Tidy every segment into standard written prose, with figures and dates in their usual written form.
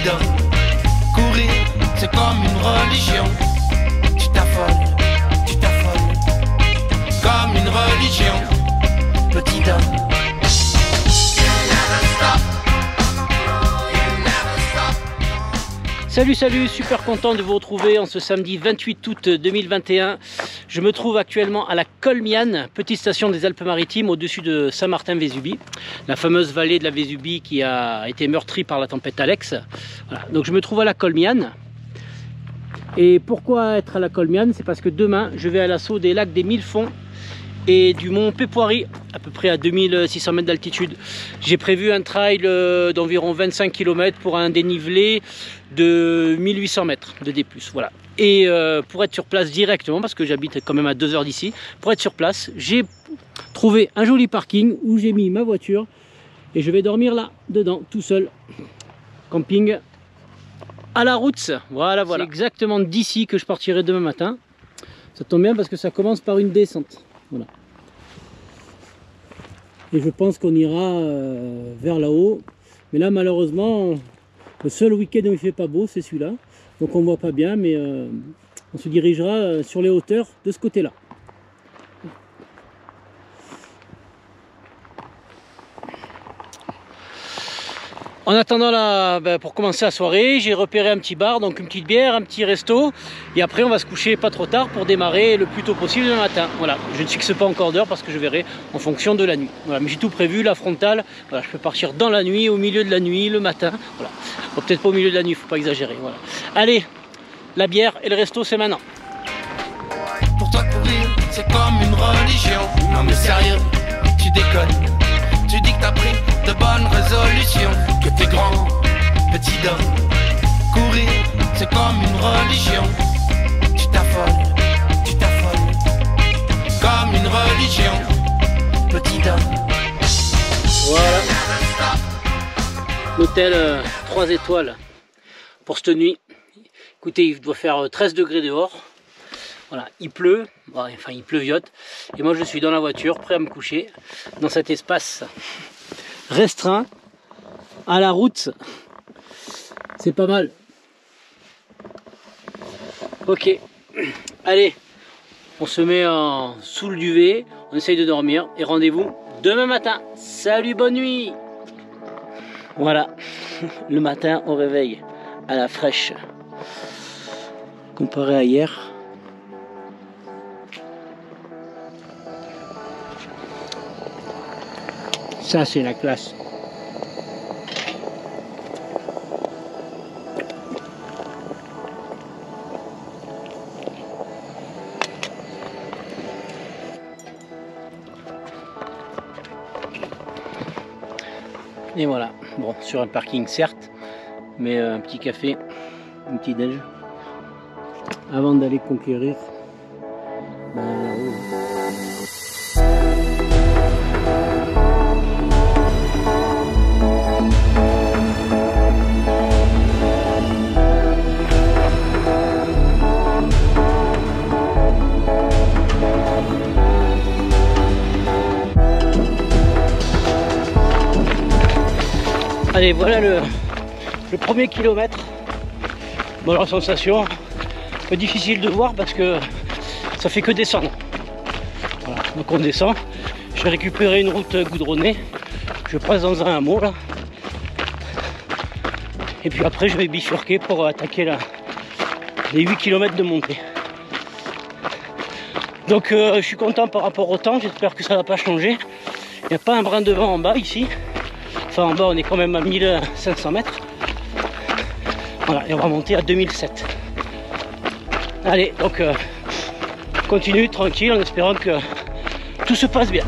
petit homme. Courir, c'est comme une religion. Tu t'affoles, comme une religion. Petit homme. Salut, super content de vous retrouver en ce samedi 28 août 2021. Je me trouve actuellement à la Colmiane, petite station des Alpes-Maritimes au-dessus de Saint-Martin-Vésubie, la fameuse vallée de la Vésubie qui a été meurtrie par la tempête Alex. Voilà. Donc je me trouve à la Colmiane. Et pourquoi être à la Colmiane? C'est parce que demain je vais à l'assaut des lacs des Mille Fonds et du mont Pépoirie, à peu près à 2600 mètres d'altitude. J'ai prévu un trail d'environ 25 km pour un dénivelé de 1800 mètres de D+. Voilà. Et pour être sur place directement, parce que j'habite quand même à 2 heures d'ici, pour être sur place, j'ai trouvé un joli parking où j'ai mis ma voiture et je vais dormir là, dedans, tout seul. Camping à la route. Voilà. C'est exactement d'ici que je partirai demain matin. Ça tombe bien parce que ça commence par une descente. Voilà. Et je pense qu'on ira vers là-haut. Mais là, malheureusement, le seul week-end où il fait pas beau, c'est celui-là. Donc on ne voit pas bien, mais on se dirigera sur les hauteurs de ce côté-là. En attendant pour commencer la soirée, j'ai repéré un petit bar, donc une petite bière, un petit resto. Et après, on va se coucher pas trop tard pour démarrer le plus tôt possible le matin. Voilà, je ne fixe pas encore d'heure parce que je verrai en fonction de la nuit. Voilà, mais j'ai tout prévu, la frontale. Voilà, je peux partir dans la nuit, au milieu de la nuit, le matin. Voilà, bon, peut-être pas au milieu de la nuit, il ne faut pas exagérer. Voilà. Allez, la bière et le resto, c'est maintenant. Pour toi courir, c'est comme une religion. Non mais sérieux, tu déconnes. Tu dis que t'as pris de bonnes résolutions, que t'es grand, petit homme. Courir, c'est comme une religion. Tu t'affoles, comme une religion. Petit homme. Voilà. L'hôtel 3 étoiles pour cette nuit. Écoutez, il doit faire 13 degrés dehors. Voilà, il pleut, enfin il pleuviote, et moi je suis dans la voiture, prêt à me coucher, dans cet espace restreint, à la route, c'est pas mal. Ok, allez, on se met sous le duvet, on essaye de dormir, et rendez-vous demain matin. Salut, bonne nuit. Voilà, le matin au réveil, à la fraîche, comparé à hier. Ça, c'est la classe. Et voilà. Bon, sur un parking, certes, mais un petit café, un petit déj, avant d'aller conquérir là-haut. Allez, voilà le premier kilomètre. Bon, la sensation, un peu difficile de voir parce que ça fait que descendre. Voilà, donc on descend. Je vais récupérer une route goudronnée. Je passe dans un hameau là. Et puis après, je vais bifurquer pour attaquer les 8 km de montée. Donc je suis content par rapport au temps. J'espère que ça ne va pas changer. Il n'y a pas un brin de vent en bas ici. Enfin, en bas, on est quand même à 1500 mètres. Voilà, et on va monter à 2007. Allez, donc, continue tranquille en espérant que tout se passe bien.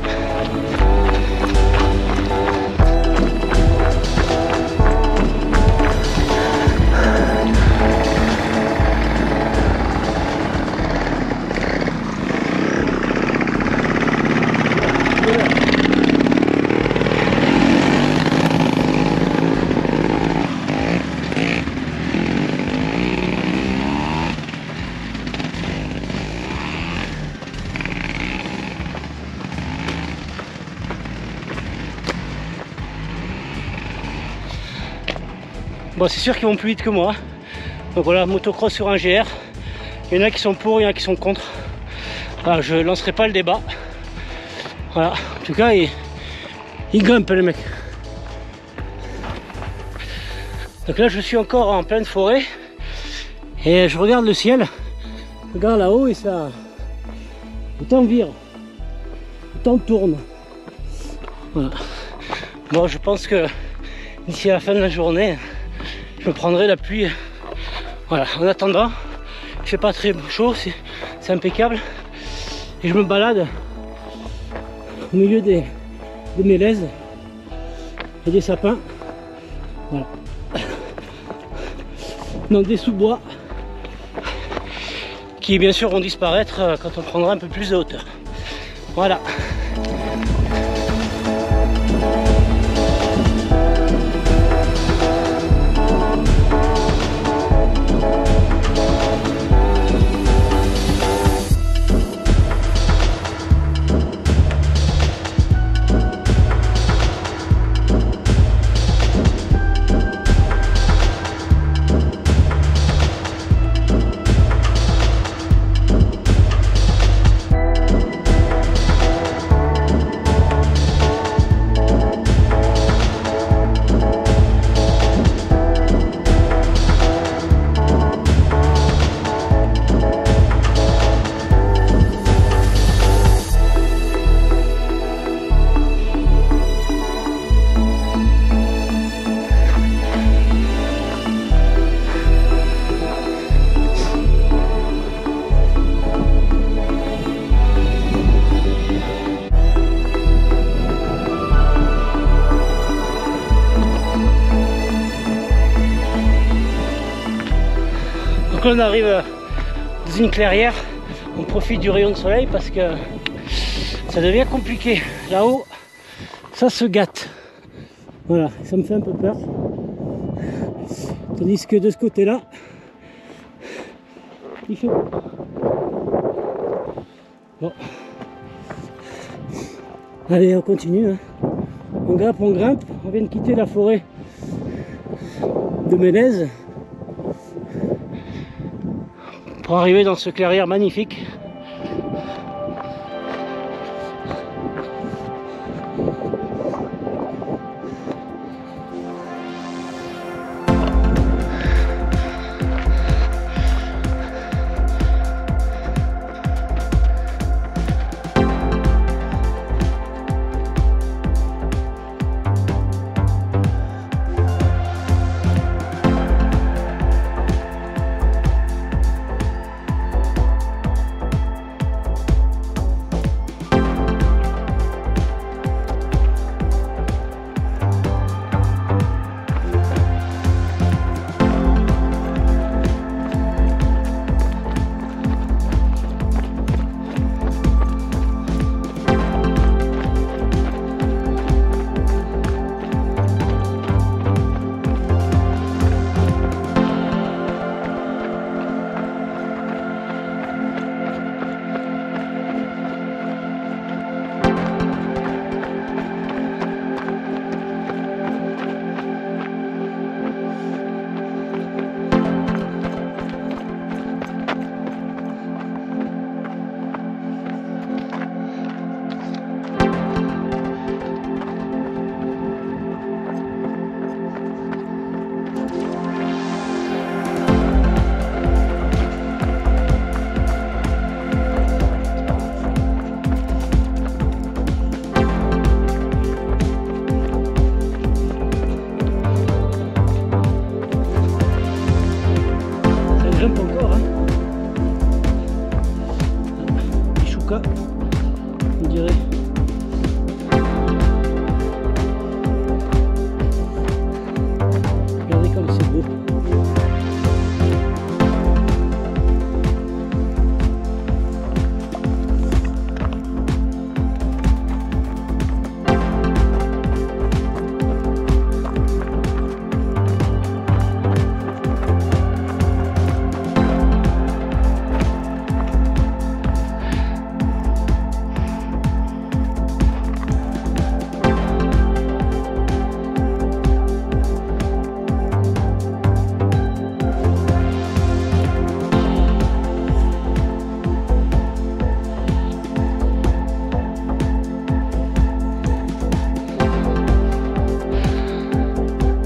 Bon, c'est sûr qu'ils vont plus vite que moi. Donc voilà, motocross sur un GR. Il y en a qui sont pour, il y en a qui sont contre. Voilà, je lancerai pas le débat. Voilà, en tout cas, il grimpe le mec. Donc là, je suis encore en pleine forêt. Et je regarde le ciel. Je regarde là-haut et ça... Le temps vire. Le temps tourne. Voilà. Moi, je pense que d'ici à la fin de la journée, je me prendrai la pluie. Voilà, en attendant, il fait pas très chaud, c'est impeccable. Et je me balade au milieu des mélèzes et des sapins. Voilà. Dans des sous-bois qui bien sûr vont disparaître quand on prendra un peu plus de hauteur. Voilà. Donc là on arrive dans une clairière, on profite du rayon de soleil parce que ça devient compliqué. Là-haut, ça se gâte. Voilà, ça me fait un peu peur. Tandis que de ce côté-là, il fait beau. Bon. Allez, on continue. Hein. On grimpe, on grimpe. On vient de quitter la forêt de mélèzes pour arriver dans ce clairière magnifique.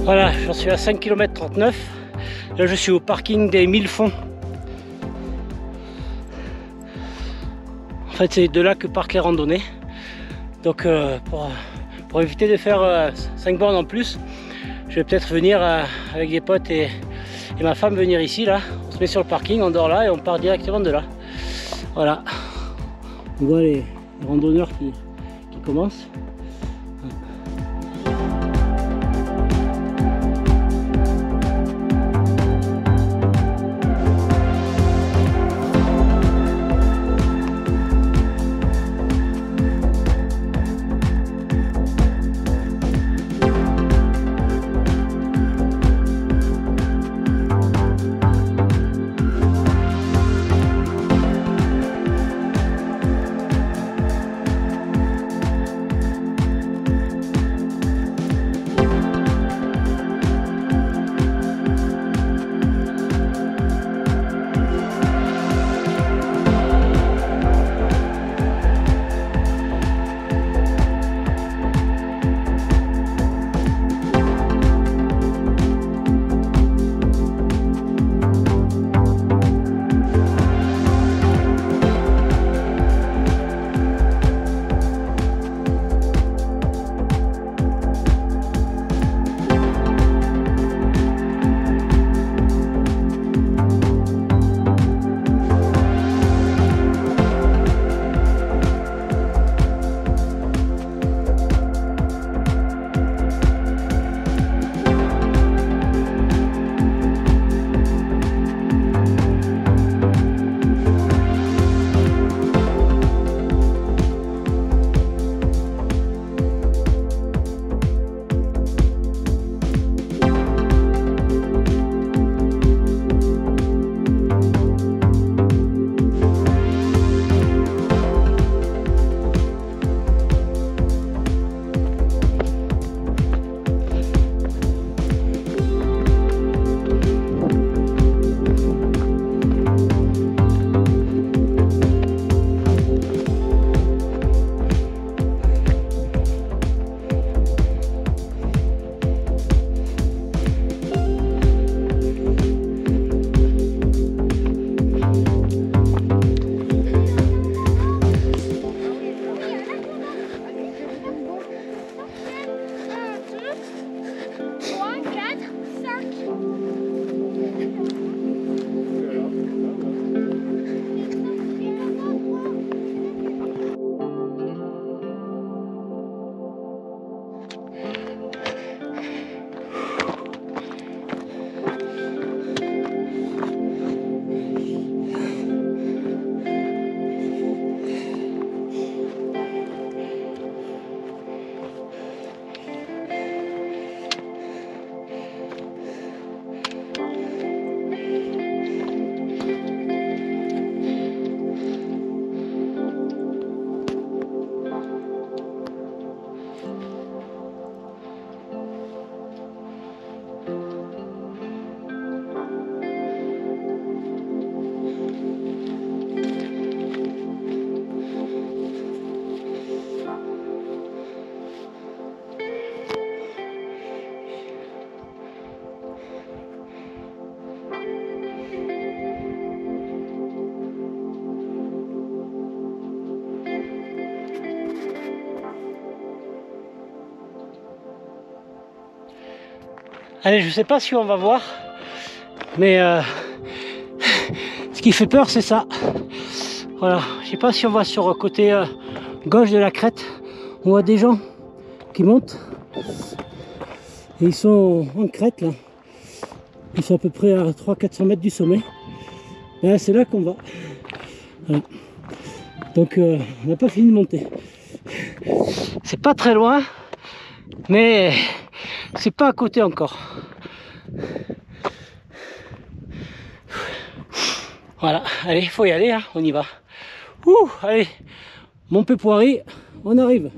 Voilà, j'en suis à 5 km 39. Là je suis au parking des 1000 fonds. En fait c'est de là que partent les randonnées. Donc pour éviter de faire 5 bornes en plus, je vais peut-être venir avec des potes et ma femme venir ici là. On se met sur le parking, on dort là et on part directement de là. Voilà. On voit les randonneurs qui commencent. Allez, je sais pas si on va voir, mais ce qui fait peur, c'est ça. Voilà, je sais pas si on voit sur le côté gauche de la crête, on voit des gens qui montent. Et ils sont en crête là. Ils sont à peu près à 300-400 mètres du sommet. Et c'est là qu'on va. Voilà. Donc on n'a pas fini de monter. C'est pas très loin, mais c'est pas à côté encore. Voilà, allez, faut y aller, hein, on y va. Ouh, allez, Montpé-Poiry, on arrive.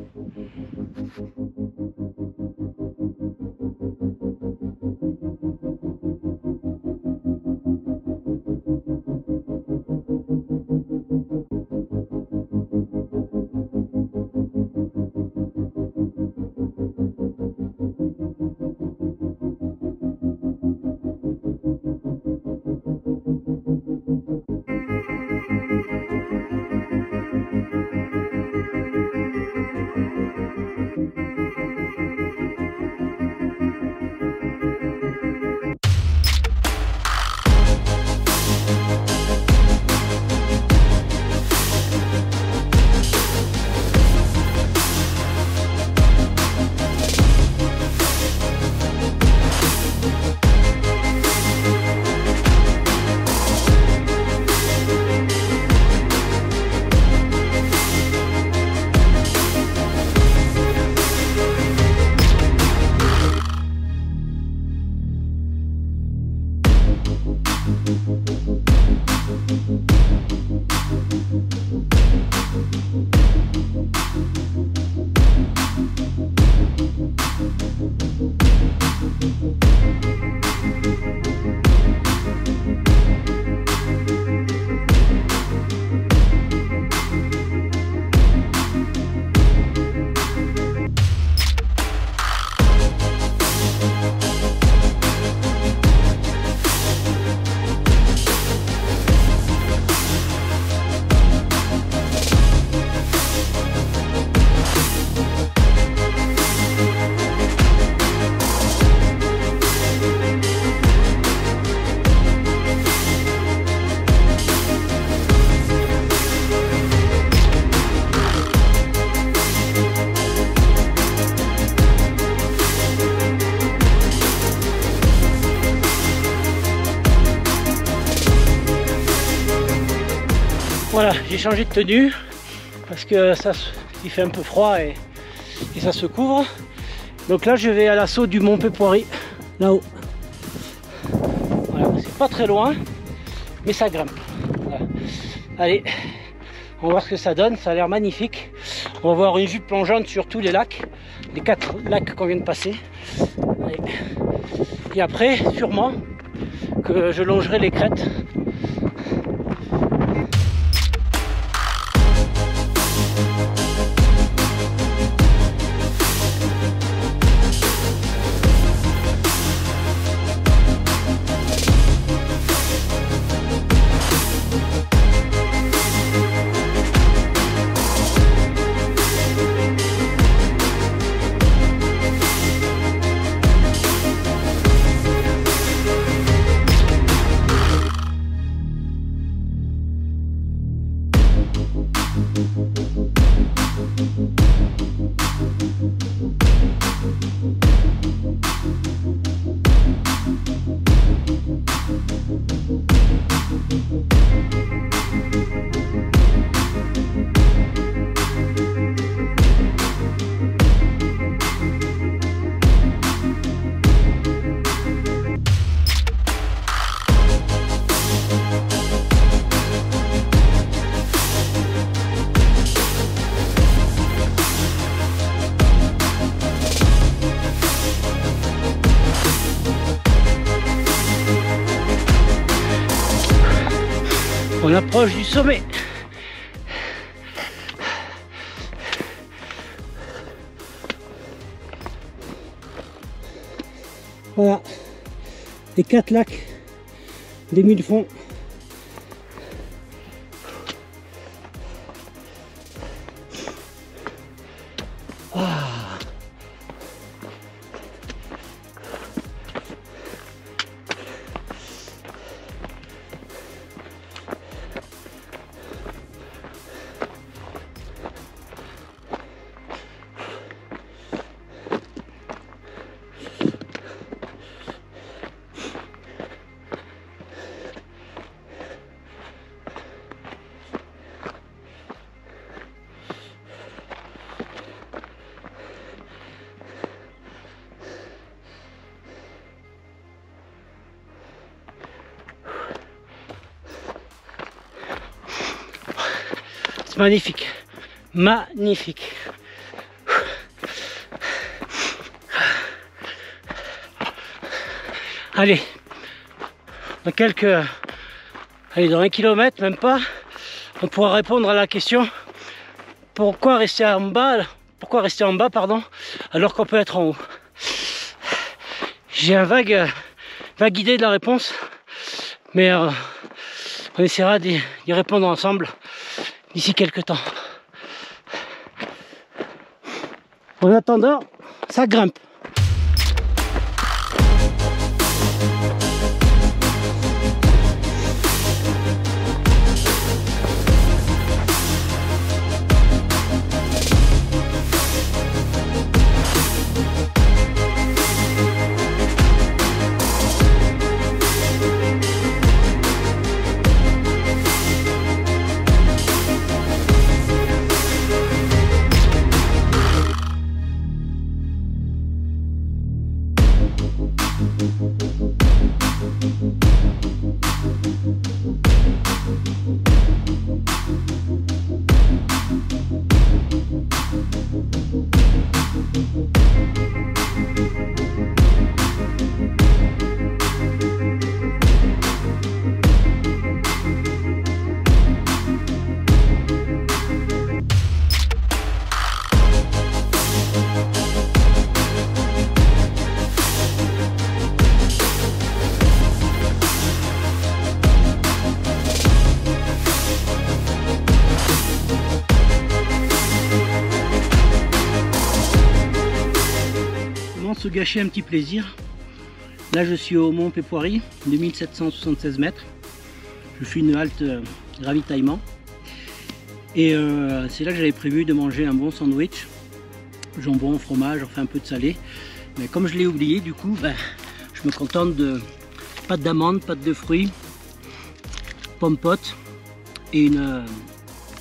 j'ai changé de tenue parce que il fait un peu froid et ça se couvre. Donc là je vais à l'assaut du mont Pépoiry, là-haut. Voilà, c'est pas très loin, mais ça grimpe. Voilà. Allez, on va voir ce que ça donne, ça a l'air magnifique. On va voir une vue plongeante sur tous les lacs, les 4 lacs qu'on vient de passer. Allez. Et après, sûrement, que je longerai les crêtes. On approche du sommet. Voilà, les 4 lacs des 1000 fonds. C'est magnifique, magnifique. Allez, dans 1 kilomètre, même pas, on pourra répondre à la question pourquoi rester en bas, pardon, alors qu'on peut être en haut. J'ai un vague idée de la réponse, mais on essaiera d'y répondre ensemble d'ici quelques temps. En attendant, ça grimpe. Se gâcher un petit plaisir. Là je suis au mont Pépoiry, 2776 mètres. Je fais une halte ravitaillement et c'est là que j'avais prévu de manger un bon sandwich, jambon, fromage, enfin un peu de salé, mais comme je l'ai oublié, du coup je me contente de pâte d'amande, pâte de fruits, pommes potes et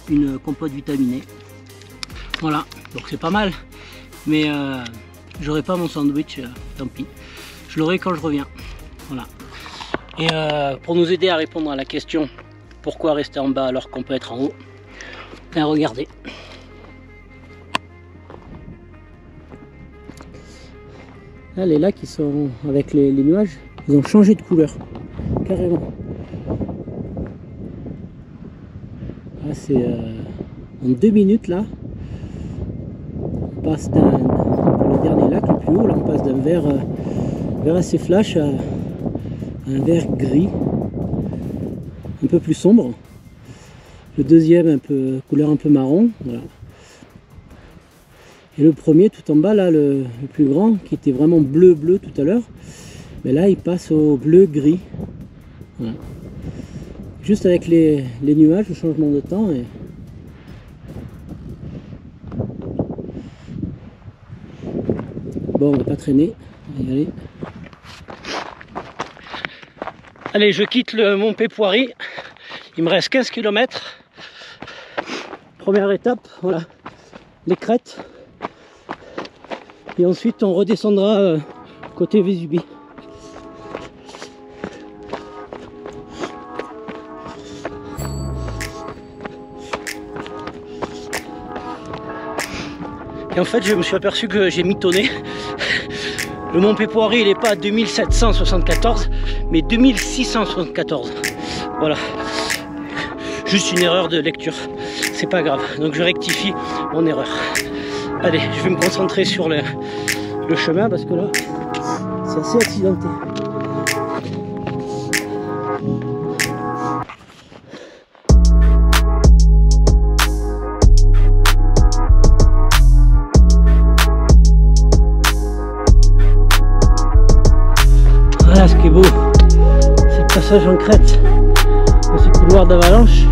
une compote vitaminée. Voilà, donc c'est pas mal, mais j'aurai pas mon sandwich, tant pis. Je l'aurai quand je reviens. Voilà. Et pour nous aider à répondre à la question pourquoi rester en bas alors qu'on peut être en haut, ben regardez. Là, les lacs, ils sont avec les nuages, ils ont changé de couleur, carrément. Là, c'est en 2 minutes là, on passe pour le dernier lac, le plus haut, là on passe d'un vert assez flash à un vert gris, un peu plus sombre. Le deuxième couleur un peu marron, voilà. Et le premier tout en bas là, le plus grand, qui était vraiment bleu tout à l'heure, mais là il passe au bleu gris. Voilà. Juste avec les nuages, le changement de temps. Et bon, on va pas traîner, on va y aller. Allez, je quitte le mont Pépoirie, il me reste 15 km. Première étape, voilà, les crêtes. Et ensuite on redescendra côté Vésubie. Et en fait je me suis aperçu que j'ai mitonné. Le mont Pépoirie il n'est pas à 2774 mais 2674. Voilà. Juste une erreur de lecture. C'est pas grave. Donc je rectifie mon erreur. Allez, je vais me concentrer sur le chemin parce que là, c'est assez accidenté. Voilà ce qui est beau, c'est le passage en crête dans ce couloir d'avalanche.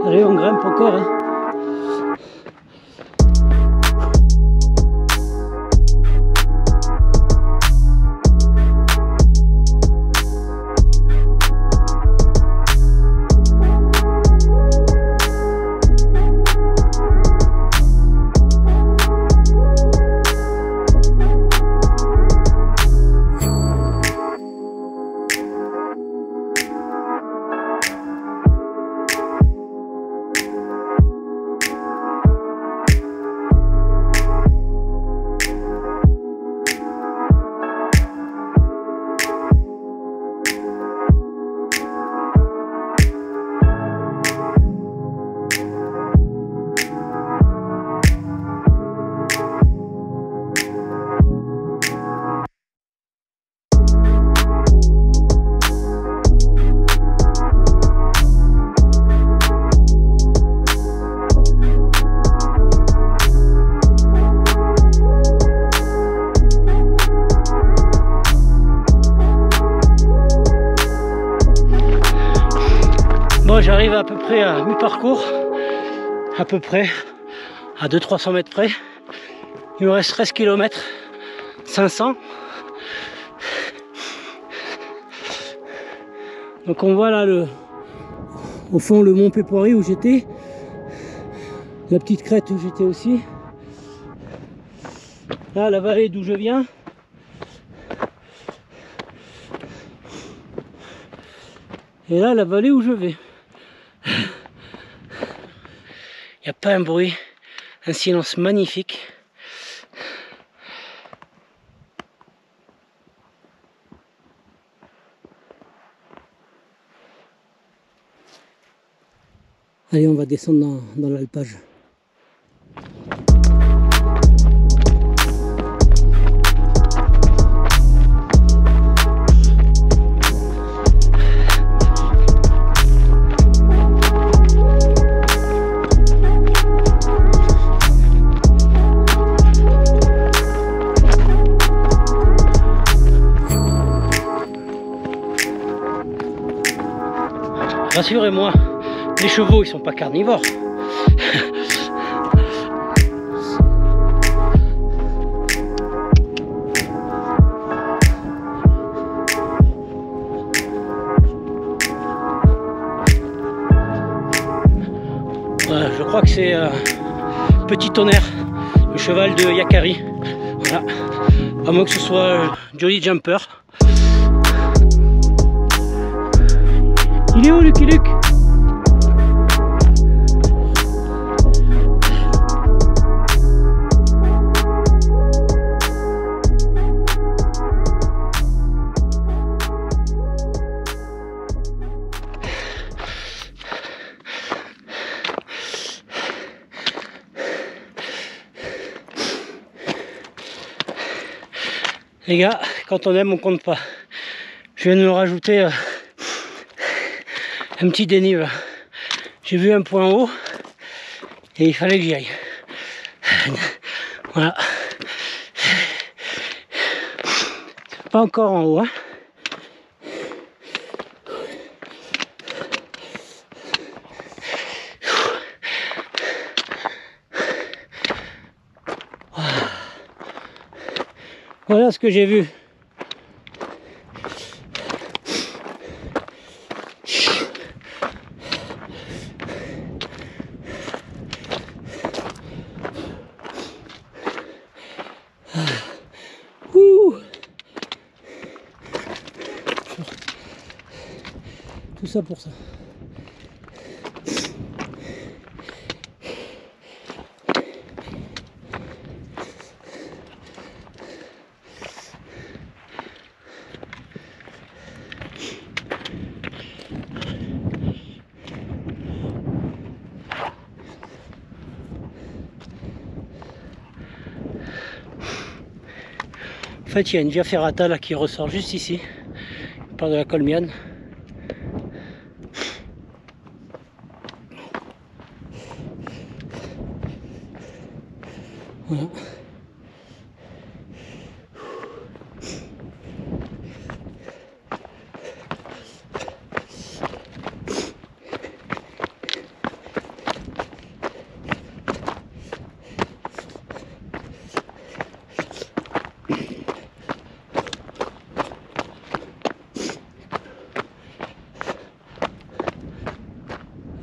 Allez, on grimpe encore, hein. Bon, j'arrive à peu près à mi-parcours, à peu près à 200-300 mètres près. Il me reste 13 km 500. Donc on voit là au fond le mont Pépoirie où j'étais. La petite crête où j'étais aussi. Là, la vallée d'où je viens. Et là, la vallée où je vais. Il n'y a pas un bruit, un silence magnifique. Allez, on va descendre dans l'alpage. Rassurez-moi, les chevaux ils sont pas carnivores. Voilà, je crois que c'est Petit Tonnerre, le cheval de Yakari. Voilà. À moins que ce soit Jolly Jumper. Il est où Lucky Luke? Les gars, quand on aime, on compte pas. Je viens de me rajouter un petit dénive. J'ai vu un point haut et il fallait que j'y aille. Voilà. Pas encore en haut, hein. Voilà ce que j'ai vu. Tout ça pour ça. En fait, il y a une via ferrata là qui ressort juste ici, par de la Colmiane. Voilà.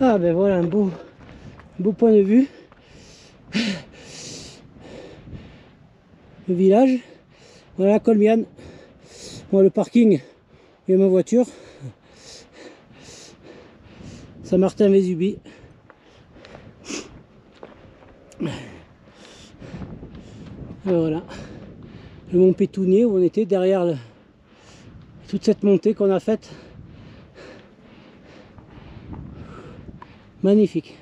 Ah ben voilà un beau point de vue. Le village, voilà Colmiane. Bon, le parking, il y a ma voiture. Saint-Martin-Vésubie. Voilà. Le mont Pétounier où on était derrière toute cette montée qu'on a faite. Magnifique.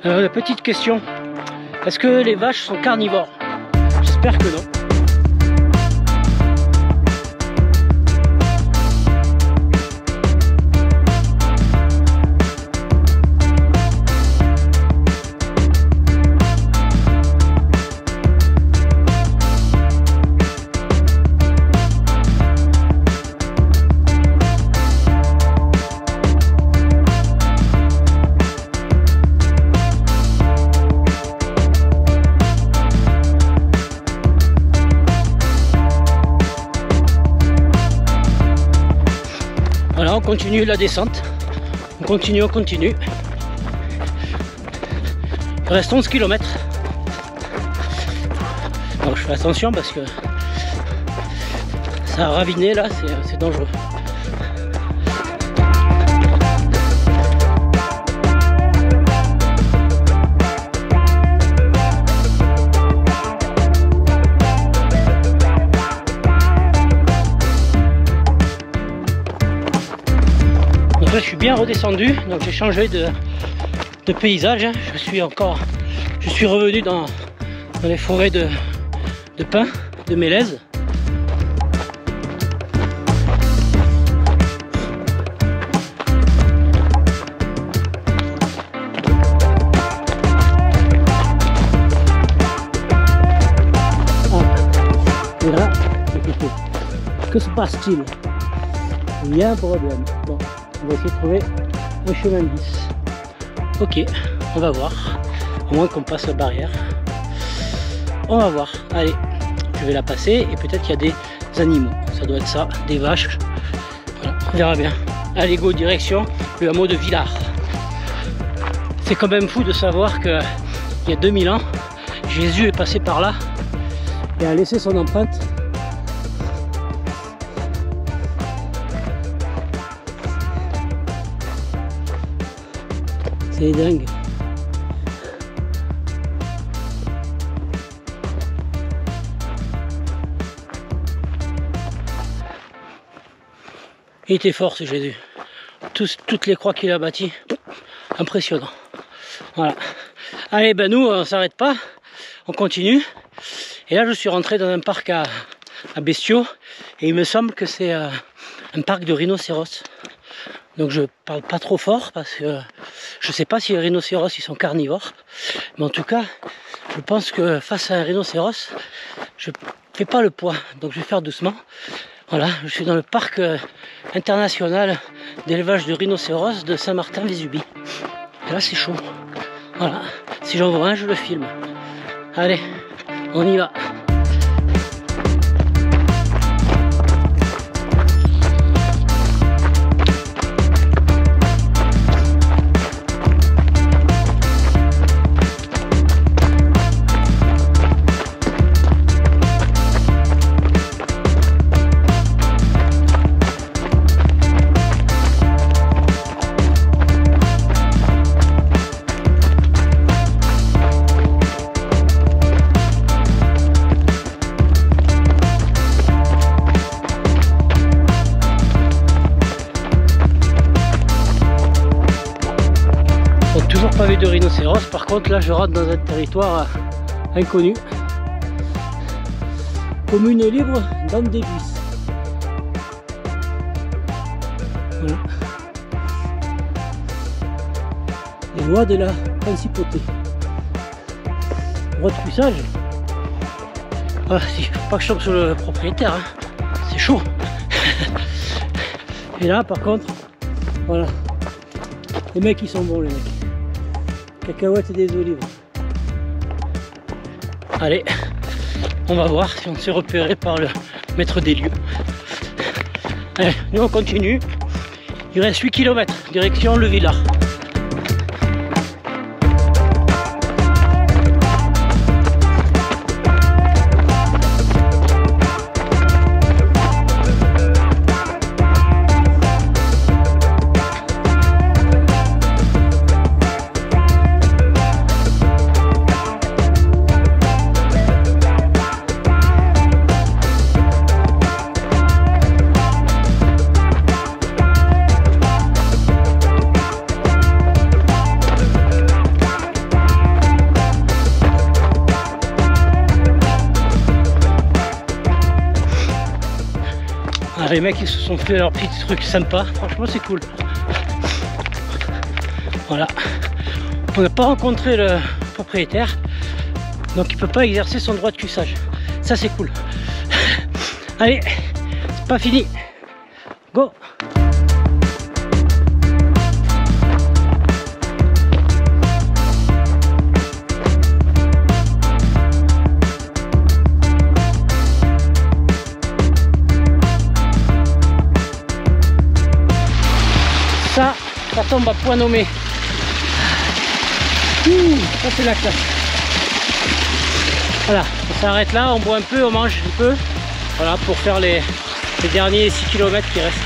Alors la petite question, est-ce que les vaches sont carnivores? J'espère que non. on continue la descente. On continue, on continue. Il reste 11 km. Donc je fais attention parce que ça a raviné là, c'est dangereux. Donc là je suis bien redescendu, donc j'ai changé de paysage. Je suis revenu dans les forêts de pins, de mélèzes. Et là, écoutez, que se passe-t-il? Il y a un problème. Bon, on va essayer de trouver un chemin de 10. Ok, on va voir. Au moins qu'on passe la barrière. On va voir. Allez, je vais la passer et peut-être qu'il y a des animaux. Ça doit être ça, des vaches. Voilà, on verra bien. Allez, go, direction le hameau de Villars. C'est quand même fou de savoir que il y a 2000 ans, Jésus est passé par là et a laissé son empreinte. C'est dingue. Il était fort ce Jésus. Toutes les croix qu'il a bâties, impressionnant. Voilà. Allez, ben nous, on s'arrête pas, on continue. Et là, je suis rentré dans un parc à bestiaux, et il me semble que c'est un parc de rhinocéros. Donc je parle pas trop fort parce que je sais pas si les rhinocéros ils sont carnivores, mais en tout cas, je pense que face à un rhinocéros, je fais pas le poids, donc je vais faire doucement. Voilà, je suis dans le parc international d'élevage de rhinocéros de Saint-Martin-Vésubie. Et là, c'est chaud. Voilà, si j'en vois un, je le filme. Allez, on y va. Toujours pas vu de rhinocéros, par contre là je rentre dans un territoire inconnu. Commune libre d'Andébuis. Voilà. Les lois de la principauté. Droit de cuissage. Ah, si, faut pas que je tombe sur le propriétaire, hein. C'est chaud. Et là par contre, voilà. Les mecs ils sont bons les mecs. Cacahuètes et des olives. Allez, on va voir si on se repéré par le maître des lieux. Allez, nous on continue. Il reste 8 km, direction le Villars. Les mecs ils se sont fait leurs petits trucs sympas, franchement c'est cool. Voilà, on n'a pas rencontré le propriétaire, donc il peut pas exercer son droit de cuissage. Ça c'est cool. Allez, c'est pas fini. Go! ça tombe à point nommé. Ça c'est la classe. Voilà, on s'arrête là, on boit un peu, on mange un peu. Voilà, pour faire les derniers 6 km qui restent.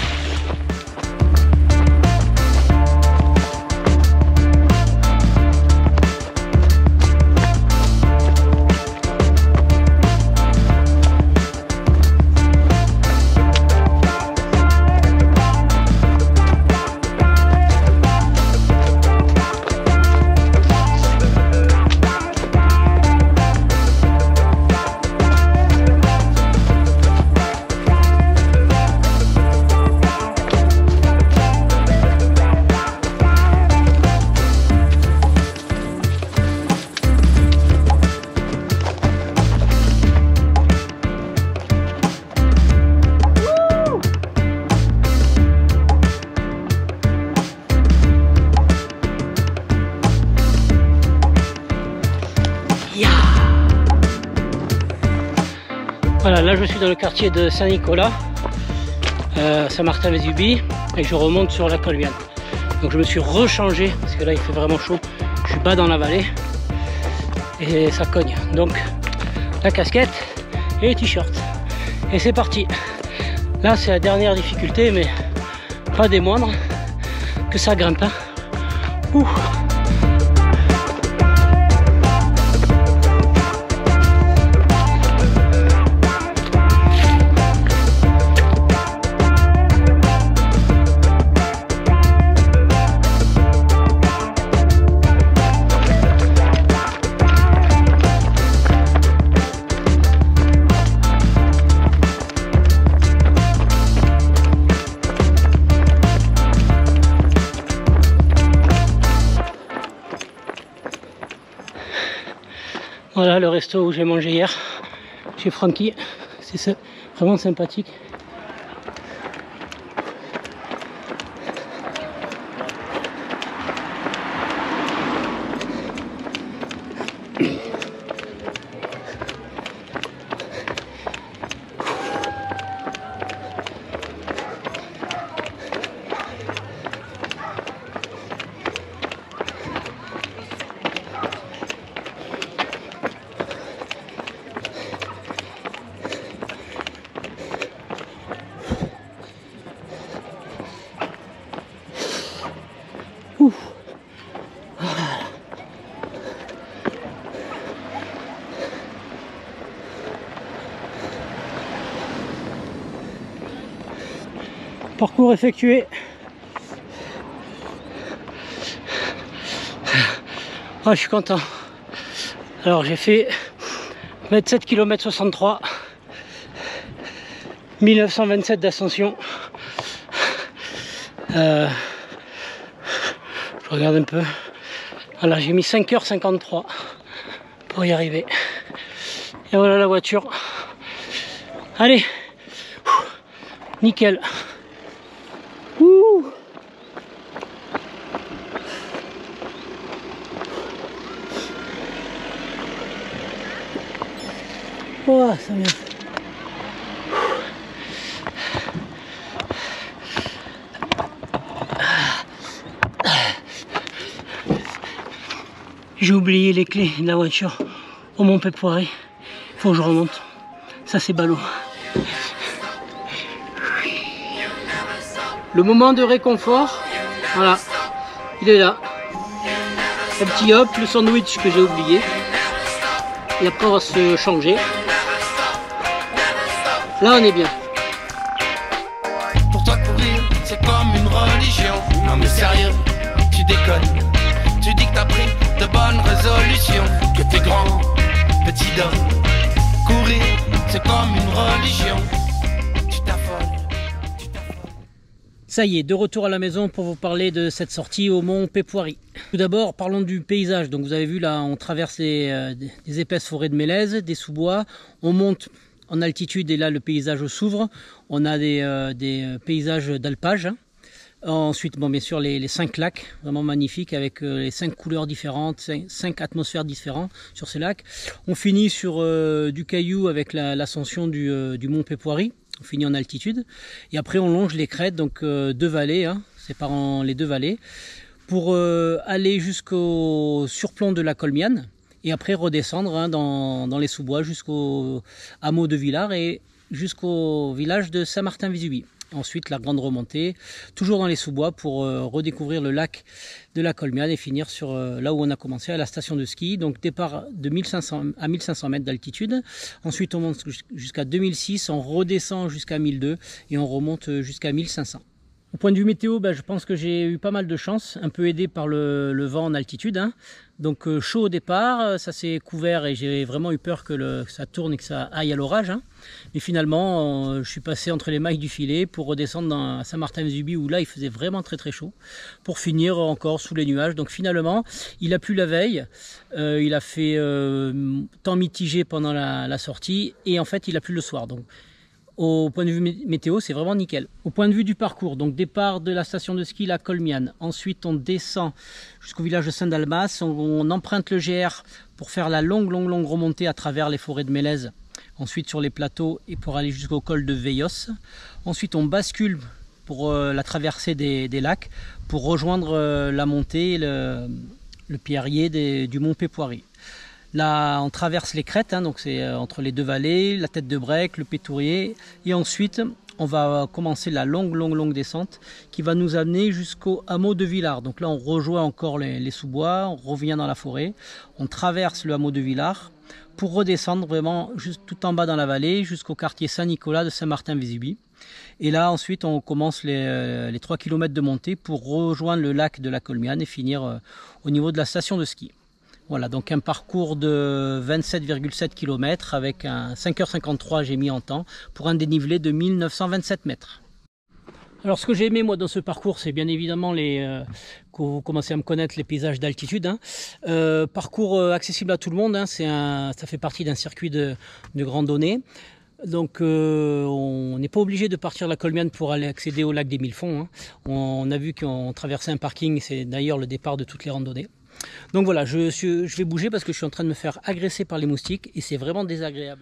Voilà, là je suis dans le quartier de Saint-Nicolas, Saint-Martin-Vésubie, et je remonte sur la Colmiane. Donc je me suis rechangé, parce que là il fait vraiment chaud, je suis bas dans la vallée, et ça cogne. Donc la casquette et les t-shirts. Et c'est parti. Là c'est la dernière difficulté, mais pas des moindres, que ça grimpe. Hein. Ouh. Voilà le resto où j'ai mangé hier, chez Francky, c'est vraiment sympathique. Parcours effectué. Ah, je suis content. Alors j'ai fait 27 km 63, 1927 d'ascension. Je regarde un peu. Voilà, j'ai mis 5h53 pour y arriver. Et voilà la voiture. Allez, nickel. Oh, ça vient. J'ai oublié les clés de la voiture au Mont Pépoiré. Il faut que je remonte. Ça c'est ballot. Le moment de réconfort, voilà, il est là. Un petit hop, le sandwich que j'ai oublié. Et après on va se changer. Là on est bien. Pour toi courir, c'est comme une religion. Non mais sérieux, tu déconnes. Tu dis que t'as pris de bonnes résolutions, que t'es grand, petit homme. Courir, c'est comme une religion. Tu t'affoles. Ça y est, de retour à la maison pour vous parler de cette sortie au Mont Pépoiré. Tout d'abord, parlons du paysage. Donc vous avez vu là, on traverse des épaisses forêts de mélèzes, des sous-bois. On monte en altitude et là le paysage s'ouvre. On a des paysages d'alpage. Ensuite, bon, bien sûr, les 5 lacs, vraiment magnifiques, avec les 5 couleurs différentes, 5 atmosphères différentes sur ces lacs. On finit sur du caillou avec l'ascension du Mont Pépoiré. On finit en altitude. Et après, on longe les crêtes, donc 2 vallées, hein, séparant les deux vallées, pour aller jusqu'au surplomb de la Colmiane et après redescendre hein, dans les sous-bois jusqu'au hameau de Villars et jusqu'au village de Saint-Martin-Vésubie. Ensuite la grande remontée, toujours dans les sous-bois pour redécouvrir le lac de la Colmiane et finir sur là où on a commencé, à la station de ski. Donc départ de 1500 à 1500 mètres d'altitude. Ensuite on monte jusqu'à 2006, on redescend jusqu'à 1002 et on remonte jusqu'à 1500. Au point de vue météo, je pense que j'ai eu pas mal de chance, un peu aidé par le vent en altitude. Hein. Donc chaud au départ, ça s'est couvert et j'ai vraiment eu peur que ça tourne et que ça aille à l'orage. Hein. Mais finalement, je suis passé entre les mailles du filet pour redescendre à Saint-Martin-Vésubie où là il faisait vraiment très très chaud, pour finir encore sous les nuages. Donc finalement, il a plu la veille, il a fait temps mitigé pendant la sortie et en fait il a plu le soir. Donc au point de vue météo, c'est vraiment nickel. Au point de vue du parcours, donc départ de la station de ski La Colmiane. Ensuite, on descend jusqu'au village de Saint-Dalmas. On emprunte le GR pour faire la longue remontée à travers les forêts de Mélèze. Ensuite, sur les plateaux et pour aller jusqu'au col de Veillos. Ensuite, on bascule pour la traversée des lacs pour rejoindre la montée, le pierrier du Mont Pépoiré. Là, on traverse les crêtes, hein, donc c'est entre les deux vallées, la tête de Brec, le Pétourier. Et ensuite, on va commencer la longue descente qui va nous amener jusqu'au hameau de Villars. Donc là, on rejoint encore les sous-bois, on revient dans la forêt. On traverse le hameau de Villars pour redescendre vraiment juste tout en bas dans la vallée jusqu'au quartier Saint-Nicolas de Saint-Martin-Vésubie. Et là, ensuite, on commence les 3 km de montée pour rejoindre le lac de la Colmiane et finir au niveau de la station de ski. Voilà, donc un parcours de 27,7 km avec un 5h53 j'ai mis en temps pour un dénivelé de 1927 mètres. Alors ce que j'ai aimé moi dans ce parcours, c'est bien évidemment que vous commencez à me connaître, les paysages d'altitude. Hein. Parcours accessible à tout le monde, hein, ça fait partie d'un circuit de randonnée. Donc on n'est pas obligé de partir de la Colmiane pour aller accéder au lac des Mille-Fonds. Hein. On a vu qu'on traversait un parking, c'est d'ailleurs le départ de toutes les randonnées. Donc voilà, je vais bouger parce que je suis en train de me faire agresser par les moustiques et c'est vraiment désagréable.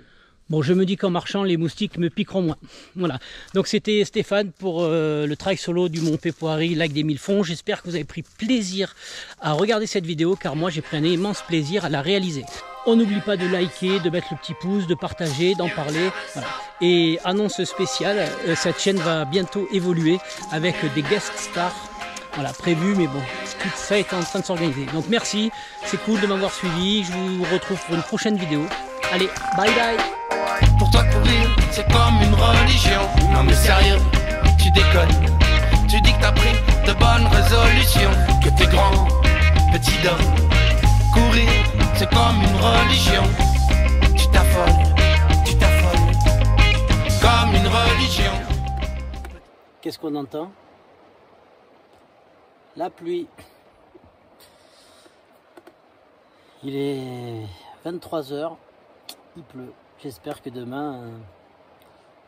Bon, je me dis qu'en marchant, les moustiques me piqueront moins. Voilà, donc c'était Stéphane pour le trail solo du Mont Pépoiré, lac des Mille-Fonds. J'espère que vous avez pris plaisir à regarder cette vidéo car moi j'ai pris un immense plaisir à la réaliser. On n'oublie pas de liker, de mettre le petit pouce, de partager, d'en parler. Voilà. Et annonce spéciale, cette chaîne va bientôt évoluer avec des guest stars. Voilà, prévu, mais bon, tout ça est en train de s'organiser. Donc merci, c'est cool de m'avoir suivi. Je vous retrouve pour une prochaine vidéo. Allez, bye bye. Pour toi courir, c'est comme une religion. Non mais sérieux, tu déconnes. Tu dis que t'as pris de bonnes résolutions, que t'es grand, petit homme. Courir, c'est comme une religion. Tu t'affoles, comme une religion. Qu'est-ce qu'on entend? La pluie. Il est 23 h, il pleut. J'espère que demain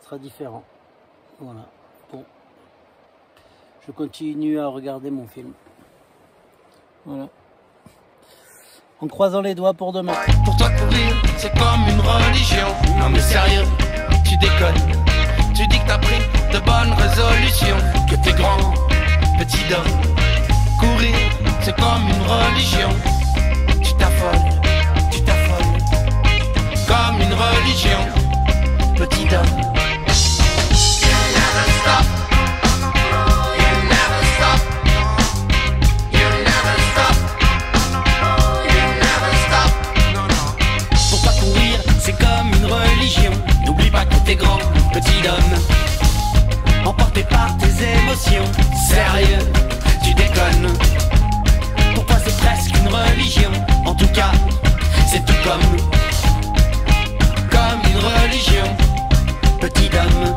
sera différent. Voilà. Bon. Je continue à regarder mon film. Voilà. En croisant les doigts pour demain. Pour toi courir, c'est comme une religion. Non mais sérieux, tu déconnes. Tu dis que t'as pris de bonnes résolutions, que t'es grand, petit homme. Courir, c'est comme une religion. Tu t'affoles, comme une religion. Petit homme. You never stop. You never stop. You never stop. You never stop. Pour pas courir, c'est comme une religion. N'oublie pas que t'es grand, petit homme. Emporté par tes émotions. Sérieux, tu déconnes. Pour toi c'est presque une religion. En tout cas, c'est tout comme une religion. Petit homme.